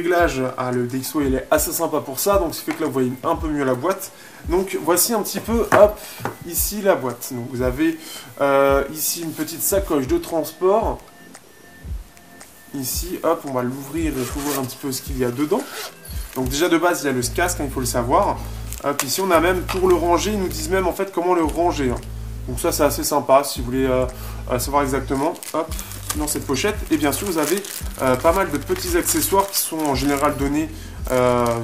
réglage, le DxO il est assez sympa pour ça, donc ce qui fait que là vous voyez un peu mieux la boîte. Donc voici un petit peu, hop, ici la boîte. Donc vous avez ici une petite sacoche de transport. Ici, hop, on va l'ouvrir et découvrir un petit peu ce qu'il y a dedans. Donc déjà de base il y a le casque, il faut le savoir. Hop, ici on a même pour le ranger, ils nous disent même en fait comment le ranger. Donc ça c'est assez sympa si vous voulez savoir exactement. Hop, dans cette pochette. Et bien sûr vous avez pas mal de petits accessoires qui sont en général donnés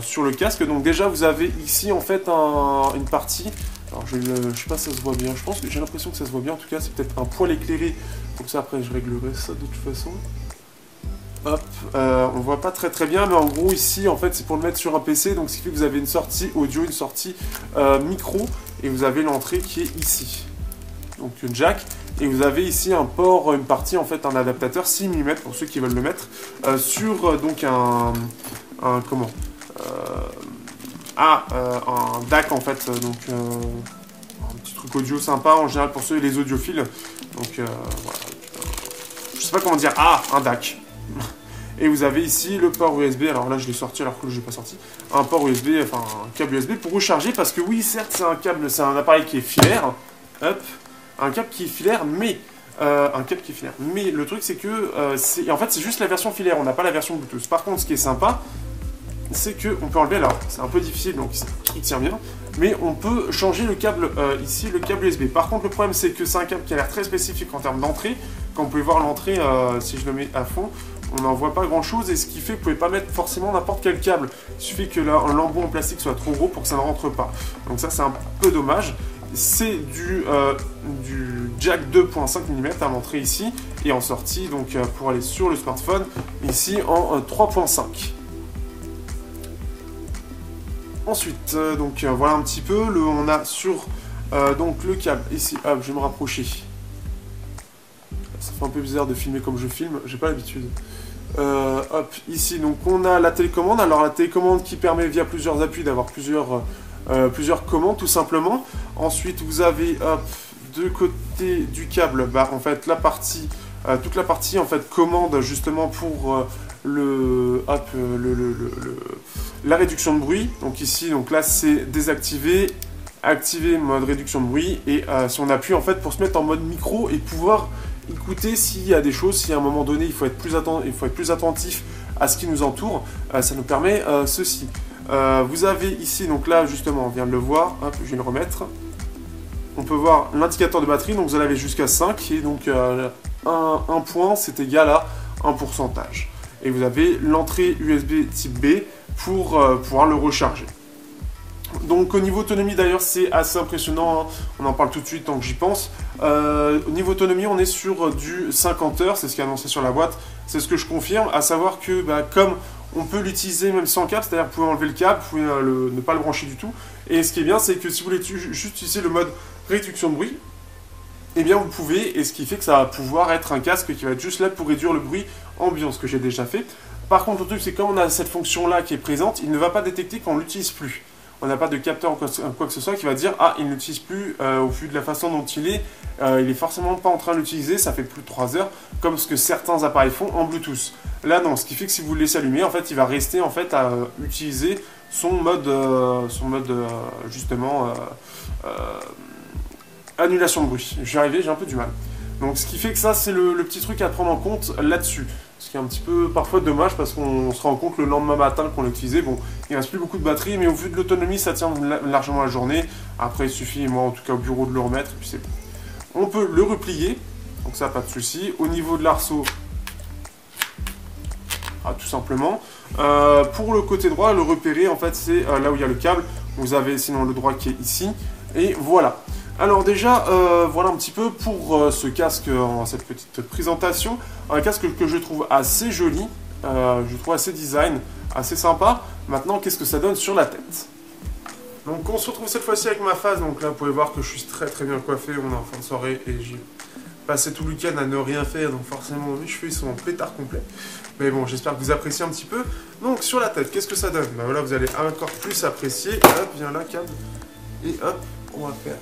sur le casque. Donc déjà vous avez ici en fait une partie. Alors je sais pas si ça se voit bien. Je pense que j'ai l'impression que ça se voit bien. En tout cas c'est peut-être un poil éclairé. Donc ça après je réglerai ça de toute façon. Hop, on voit pas très bien, mais en gros ici en fait c'est pour le mettre sur un PC, donc ce qui fait que vous avez une sortie audio, une sortie micro, et vous avez l'entrée qui est ici. Donc une jack, et vous avez ici un port, une partie en fait, un adaptateur 6 mm pour ceux qui veulent le mettre sur donc un DAC en fait, donc un petit truc audio sympa en général pour ceux les audiophiles. Donc voilà, je sais pas comment dire, un DAC. Et vous avez ici le port USB, alors là je l'ai sorti alors que je l'ai pas sorti, un port USB, enfin un câble USB pour recharger, parce que oui certes c'est un câble, c'est un appareil qui est filaire, hop, un câble qui est filaire, mais le truc c'est que en fait c'est juste la version filaire, on n'a pas la version Bluetooth. Par contre ce qui est sympa, c'est qu'on peut enlever, alors c'est un peu difficile donc il tient bien, mais on peut changer le câble ici, le câble USB. Par contre le problème c'est que c'est un câble qui a l'air très spécifique en termes d'entrée. Quand vous pouvez voir l'entrée, si je le mets à fond, on n'en voit pas grand chose, et ce qui fait que vous ne pouvez pas mettre forcément n'importe quel câble. Il suffit que un lambeau en plastique soit trop gros pour que ça ne rentre pas. Donc ça c'est un peu dommage. C'est du jack 2.5 mm à l'entrée ici, et en sortie donc pour aller sur le smartphone ici en 3.5. Ensuite donc voilà un petit peu, on a sur donc le câble ici, hop, je vais me rapprocher. Ça fait un peu bizarre de filmer comme je filme, j'ai pas l'habitude. Hop, ici donc on a la télécommande. Alors la télécommande qui permet via plusieurs appuis d'avoir plusieurs commandes tout simplement. Ensuite vous avez hop, de côté du câble, en fait la partie, toute la partie en fait commande justement pour la réduction de bruit. Donc ici, donc là c'est désactivé, activer mode réduction de bruit, et si on appuie en fait pour se mettre en mode micro et pouvoir écouter s'il y a des choses, si à un moment donné il faut être plus attentif à ce qui nous entoure, ça nous permet ceci. Vous avez ici, donc là justement on vient de le voir, hop, je vais le remettre. On peut voir l'indicateur de batterie, donc vous en avez jusqu'à 5, et donc un point c'est égal à un pourcentage. Et vous avez l'entrée USB type B pour pouvoir le recharger. Donc au niveau autonomie d'ailleurs c'est assez impressionnant, hein. On en parle tout de suite tant que j'y pense. Au niveau autonomie on est sur du 50 heures, c'est ce qui est annoncé sur la boîte, c'est ce que je confirme, à savoir que comme on peut l'utiliser même sans câble, c'est-à-dire que vous pouvez enlever le câble, vous pouvez ne pas le brancher du tout, et ce qui est bien c'est que si vous voulez juste utiliser le mode réduction de bruit, eh bien vous pouvez, et ce qui fait que ça va pouvoir être un casque qui va être juste là pour réduire le bruit ambiant, ce que j'ai déjà fait. Par contre le truc c'est que comme on a cette fonction là qui est présente, il ne va pas détecter quand on l'utilise plus. On n'a pas de capteur ou quoi que ce soit qui va dire « Ah, il ne l'utilise plus au vu de la façon dont il est forcément pas en train de l'utiliser, ça fait plus de 3 heures, comme ce que certains appareils font en Bluetooth. » Là, non, ce qui fait que si vous le laissez allumer, en fait, il va rester en fait à utiliser son mode justement annulation de bruit. Je suis arrivé, j'ai un peu du mal. Donc, ce qui fait que ça, c'est le petit truc à prendre en compte là-dessus. Ce qui est un petit peu parfois dommage parce qu'on se rend compte le lendemain matin qu'on l'a utilisé. Bon, il ne reste plus beaucoup de batterie, mais au vu de l'autonomie, ça tient largement la journée. Après, il suffit, moi en tout cas au bureau, de le remettre, et puis c'est bon. On peut le replier, donc ça, pas de souci. Au niveau de l'arceau, tout simplement. Pour le côté droit, le repérer, en fait, c'est là où il y a le câble. Vous avez sinon le droit qui est ici. Et voilà. Alors déjà, voilà un petit peu pour ce casque en cette petite présentation. Un casque que je trouve assez joli, je trouve assez design, assez sympa. Maintenant, qu'est-ce que ça donne sur la tête? Donc on se retrouve cette fois-ci avec ma face. Donc là, vous pouvez voir que je suis très bien coiffé. On est en fin de soirée et j'ai passé tout le week-end à ne rien faire. Donc forcément, mes cheveux ils sont en pétard complet. Mais bon, j'espère que vous appréciez un petit peu. Donc sur la tête, qu'est-ce que ça donne? Voilà, vous allez encore plus apprécier. Hop, viens là, câble. Et hop, on va faire...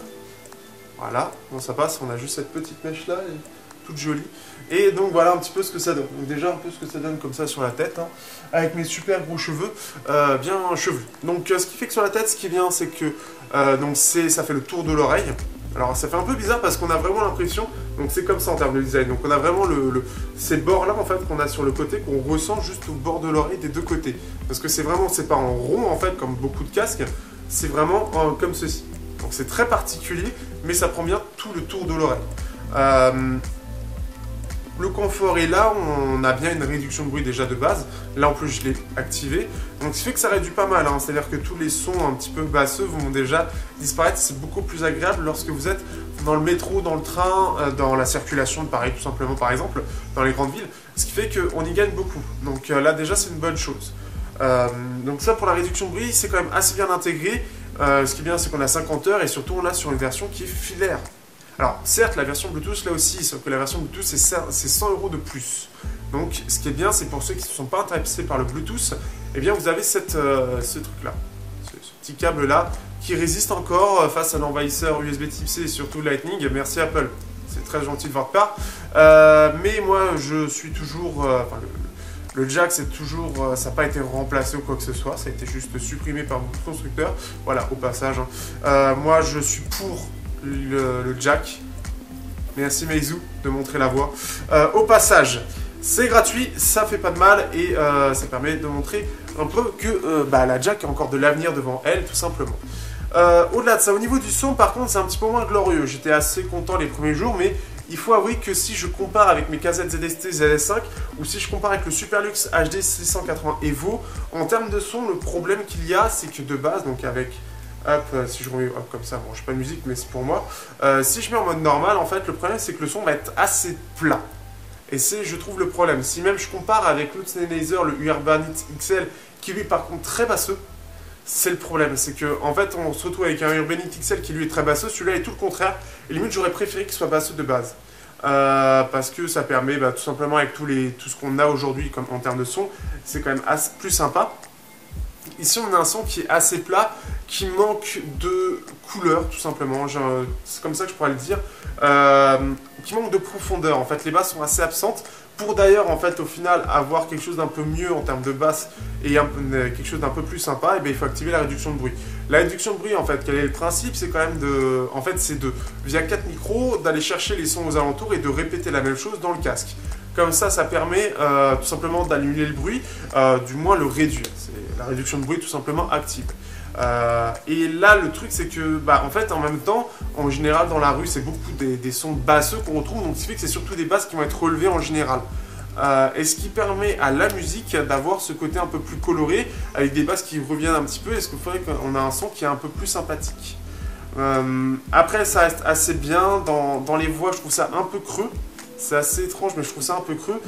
Voilà, bon ça passe, on a juste cette petite mèche là, et toute jolie. Et donc voilà un petit peu ce que ça donne. Donc déjà un peu ce que ça donne comme ça sur la tête, hein, avec mes super gros cheveux, bien chevelus. Donc ce qui fait que sur la tête, ce qui est bien, c'est que ça fait le tour de l'oreille. Alors ça fait un peu bizarre parce qu'on a vraiment l'impression, donc c'est comme ça en termes de design, donc on a vraiment ces bords là en fait qu'on a sur le côté, qu'on ressent juste au bord de l'oreille des deux côtés. Parce que c'est pas en rond en fait comme beaucoup de casques, c'est vraiment comme ceci. Donc c'est très particulier, mais ça prend bien tout le tour de l'oreille. Le confort est là, on a bien une réduction de bruit déjà de base. Là en plus je l'ai activé, donc ce qui fait que ça réduit pas mal, hein. C'est-à-dire que tous les sons un petit peu basseux vont déjà disparaître. C'est beaucoup plus agréable lorsque vous êtes dans le métro, dans le train, dans la circulation de Paris tout simplement par exemple, dans les grandes villes. Ce qui fait qu'on y gagne beaucoup, donc là déjà c'est une bonne chose. Donc ça pour la réduction de bruit c'est quand même assez bien intégré. Ce qui est bien c'est qu'on a 50 heures et surtout on l'a sur une version qui est filaire. Alors, certes, la version Bluetooth, là aussi, sauf que la version Bluetooth, c'est 100 € de plus. Donc, ce qui est bien, c'est pour ceux qui ne sont pas intéressés par le Bluetooth, eh bien, vous avez ce truc-là, ce petit câble-là, qui résiste encore face à l'envahisseur USB Type-C et surtout Lightning. Merci Apple, c'est très gentil de votre part. Mais moi, je suis toujours... le jack, c'est toujours, ça n'a pas été remplacé ou quoi que ce soit, ça a été juste supprimé par beaucoup de constructeurs. Voilà, au passage. Hein. Moi, je suis pour le jack. Merci Meizu de montrer la voie. Au passage, c'est gratuit, ça fait pas de mal et ça permet de montrer un peu que la jack a encore de l'avenir devant elle, tout simplement. Au-delà de ça, au niveau du son, par contre, c'est un petit peu moins glorieux. J'étais assez content les premiers jours, mais il faut avouer que si je compare avec mes cassettes ZST ZS5 ou si je compare avec le Superlux HD 680 Evo, en termes de son, le problème qu'il y a, c'est que de base, donc avec... Hop, si je remets hop, comme ça, bon, je n'ai pas de musique, mais c'est pour moi. Si je mets en mode normal, en fait, le problème, c'est que le son va être assez plat. Et c'est, je trouve, le problème. Si même je compare avec l'autre Sennheiser, le Urbanit XL, qui lui, par contre, très basseux, c'est le problème. C'est que, en fait, on se retrouve avec un Urbanit XL qui, lui, est très basseux. Celui-là est tout le contraire. Et limite, j'aurais préféré qu'il soit basseux de base. Parce que ça permet, tout simplement, avec tout ce qu'on a aujourd'hui en termes de son, c'est quand même plus sympa. Ici, on a un son qui est assez plat, qui manque de couleur, tout simplement. C'est comme ça que je pourrais le dire. Qui manque de profondeur. En fait, les basses sont assez absentes. Pour d'ailleurs, en fait, au final, avoir quelque chose d'un peu mieux en termes de basse et quelque chose d'un peu plus sympa, il faut activer la réduction de bruit. La réduction de bruit, en fait, quel est le principe? C'est quand même via 4 micros, d'aller chercher les sons aux alentours et de répéter la même chose dans le casque. Comme ça permet tout simplement d'annuler le bruit, du moins le réduire. C'est la réduction de bruit tout simplement active. Et là, le truc, c'est que, en fait, en même temps, en général, dans la rue, c'est beaucoup des sons basseux qu'on retrouve, donc ce qui fait que c'est surtout des basses qui vont être relevées en général. Et ce qui permet à la musique d'avoir ce côté un peu plus coloré, avec des basses qui reviennent un petit peu, et ce qu'il faudrait qu'on ait un son qui est un peu plus sympathique. Après, ça reste assez bien. Dans les voix, je trouve ça un peu creux. C'est assez étrange, mais je trouve ça un peu creux.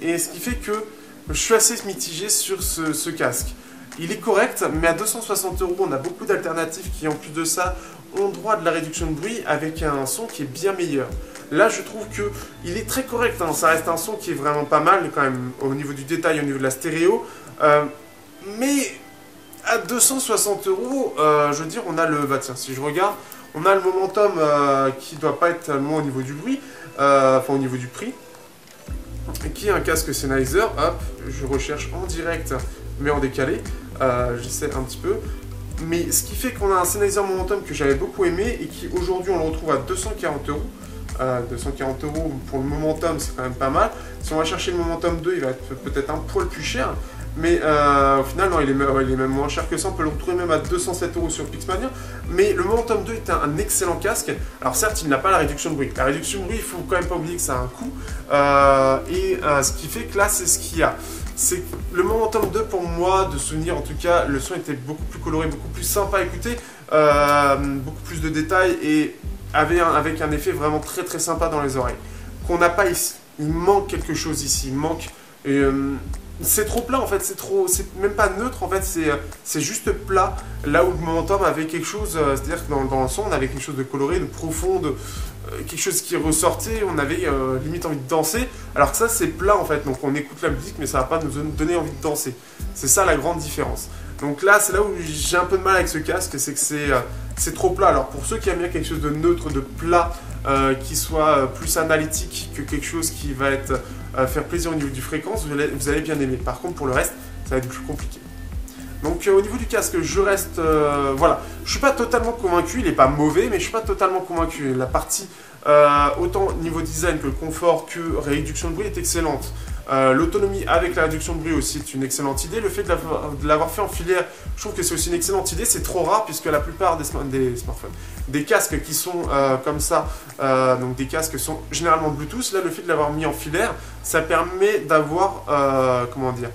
Et ce qui fait que je suis assez mitigé sur ce casque. Il est correct, mais à 260 €, on a beaucoup d'alternatives qui, en plus de ça, ont droit à de la réduction de bruit avec un son qui est bien meilleur. Là, je trouve qu'il est très correct. Hein. Ça reste un son qui est vraiment pas mal, quand même, au niveau du détail, au niveau de la stéréo. Mais à 260 €, je veux dire, on a le... tiens, si je regarde, on a le Momentum qui doit pas être tellement au niveau du bruit, au niveau du prix, qui est un casque Sennheiser. Hop, je recherche en direct, mais en décalé. J'essaie un petit peu. Mais ce qui fait qu'on a un Sennheiser Momentum que j'avais beaucoup aimé et qui aujourd'hui on le retrouve à 240 €. 240 € pour le Momentum, c'est quand même pas mal. Si on va chercher le Momentum 2, il va être peut-être un poil plus cher. Mais au final, non, il est même moins cher que ça. On peut le retrouver même à 207 € sur Pixmania. Mais le Momentum 2 est un excellent casque. Alors certes, il n'a pas la réduction de bruit. La réduction de bruit, il faut quand même pas oublier que ça a un coût. Ce qui fait que là, c'est ce qu'il y a. C'est le Momentum 2, pour moi, de souvenir en tout cas, le son était beaucoup plus coloré, beaucoup plus sympa à écouter, beaucoup plus de détails et avec un effet vraiment très très sympa dans les oreilles. Qu'on n'a pas ici. Il manque quelque chose ici. Il manque... c'est trop plat en fait, c'est même pas neutre en fait, c'est juste plat. Là où le Momentum avait quelque chose, c'est-à-dire que dans le son on avait quelque chose de coloré, de profond, quelque chose qui ressortait, on avait limite envie de danser. Alors que ça c'est plat en fait, donc on écoute la musique mais ça va pas nous donner envie de danser. C'est ça la grande différence. Donc là, c'est là où j'ai un peu de mal avec ce casque, c'est que c'est trop plat. Alors pour ceux qui aiment bien quelque chose de neutre, de plat, qui soit plus analytique que quelque chose qui va être faire plaisir au niveau du fréquence, vous allez bien aimer. Par contre, pour le reste, ça va être plus compliqué. Donc au niveau du casque, je reste... voilà, je suis pas totalement convaincu, il n'est pas mauvais, mais je suis pas totalement convaincu. La partie, autant niveau design que confort que réduction de bruit est excellente. L'autonomie avec la réduction de bruit aussi est une excellente idée. Le fait de l'avoir fait en filière, je trouve que c'est aussi une excellente idée. C'est trop rare puisque la plupart des smartphones, des casques qui sont comme ça, donc des casques sont généralement Bluetooth. Là, le fait de l'avoir mis en filaire, ça permet d'avoir, comment dire,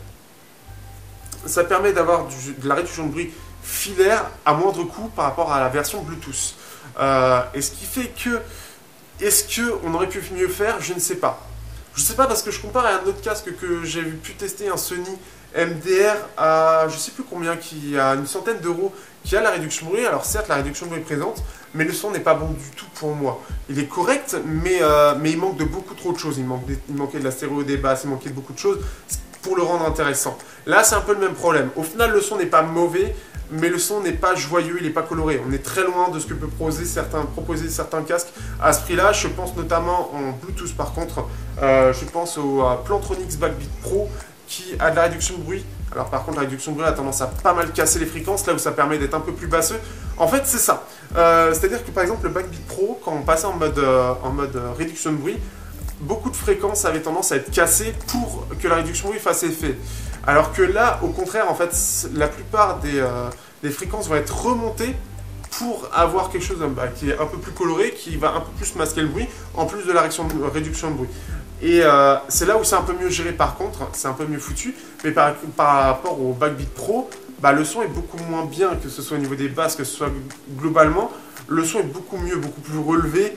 ça permet d'avoir de la réduction de bruit filaire à moindre coût par rapport à la version Bluetooth. Et ce qui fait que, est-ce qu'on aurait pu mieux faire? Je ne sais pas. Je sais pas parce que je compare à un autre casque que j'ai pu tester, un Sony MDR à je sais plus combien, qui a une centaine d'euros, qui a la réduction de bruit. Alors certes la réduction de bruit est présente, mais le son n'est pas bon du tout pour moi. Il est correct, mais il manque de beaucoup trop de choses. Il manquait de la stéréo des basses, il manquait de beaucoup de choses pour le rendre intéressant. Là c'est un peu le même problème. Au final le son n'est pas mauvais, mais le son n'est pas joyeux, il n'est pas coloré. On est très loin de ce que peuvent proposer certains casques à ce prix-là. Je pense notamment en Bluetooth par contre. Je pense au Plantronics Backbeat Pro qui a de la réduction de bruit. Alors par contre la réduction de bruit a tendance à pas mal casser les fréquences, là où ça permet d'être un peu plus basseux. En fait c'est ça. C'est-à-dire que par exemple le Backbeat Pro, quand on passait en mode réduction de bruit, beaucoup de fréquences avaient tendance à être cassées pour que la réduction de bruit fasse effet. Alors que là, au contraire, en fait, la plupart des fréquences vont être remontées pour avoir quelque chose qui est un peu plus coloré, qui va un peu plus masquer le bruit, en plus de la réduction de bruit. Et c'est là où c'est un peu mieux géré par contre, c'est un peu mieux foutu, mais par rapport au Backbeat Pro, le son est beaucoup moins bien, que ce soit au niveau des basses, que ce soit globalement, le son est beaucoup mieux, beaucoup plus relevé,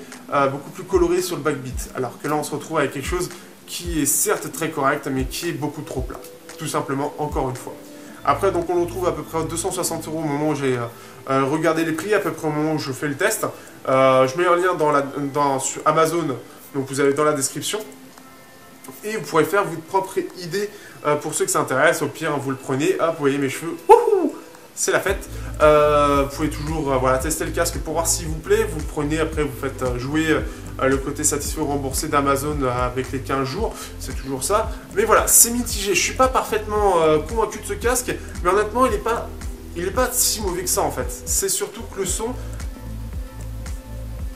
beaucoup plus coloré sur le Backbeat. Alors que là, on se retrouve avec quelque chose qui est certes très correct, mais qui est beaucoup trop plat. Tout simplement, encore une fois. Après, donc on le retrouve à peu près à 260 € au moment où j'ai regardé les prix, à peu près au moment où je fais le test. Je mets un lien sur Amazon, donc vous avez dans la description. Et vous pourrez faire votre propre idée pour ceux que ça intéresse. Au pire, vous le prenez, hop, vous voyez mes cheveux, c'est la fête. Vous pouvez toujours voilà, tester le casque pour voir s'il vous plaît. Vous le prenez, après vous faites jouer le côté satisfait ou remboursé d'Amazon avec les 15 jours. C'est toujours ça. Mais voilà, c'est mitigé. Je ne suis pas parfaitement convaincu de ce casque. Mais honnêtement, il n'est pas si mauvais que ça en fait. C'est surtout que le son,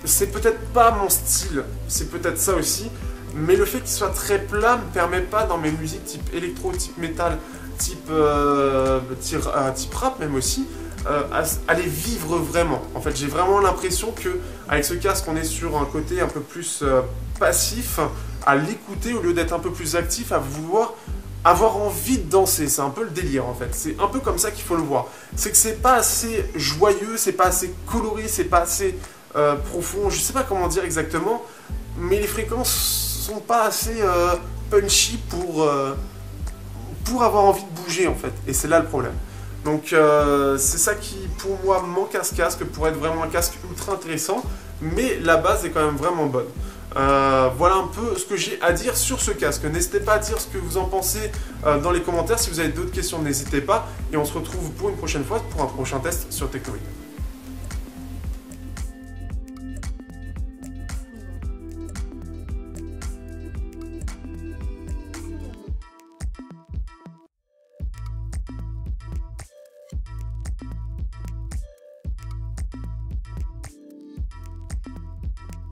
c'est peut-être pas mon style. C'est peut-être ça aussi. Mais le fait qu'il soit très plat me permet pas dans mes musiques type électro, type métal, type rap même aussi, à les vivre vraiment. En fait, j'ai vraiment l'impression que avec ce casque, on est sur un côté un peu plus passif, à l'écouter au lieu d'être un peu plus actif, à vouloir avoir envie de danser. C'est un peu le délire en fait. C'est un peu comme ça qu'il faut le voir. C'est que c'est pas assez joyeux, c'est pas assez coloré, c'est pas assez profond. Je sais pas comment dire exactement, mais les fréquences sont pas assez punchy pour avoir envie de bouger en fait, et c'est là le problème. Donc c'est ça qui pour moi manque à ce casque pour être vraiment un casque ultra intéressant, mais la base est quand même vraiment bonne. Voilà un peu ce que j'ai à dire sur ce casque. N'hésitez pas à dire ce que vous en pensez dans les commentaires. Si vous avez d'autres questions, n'hésitez pas, et on se retrouve pour une prochaine fois pour un prochain test sur Technoïd.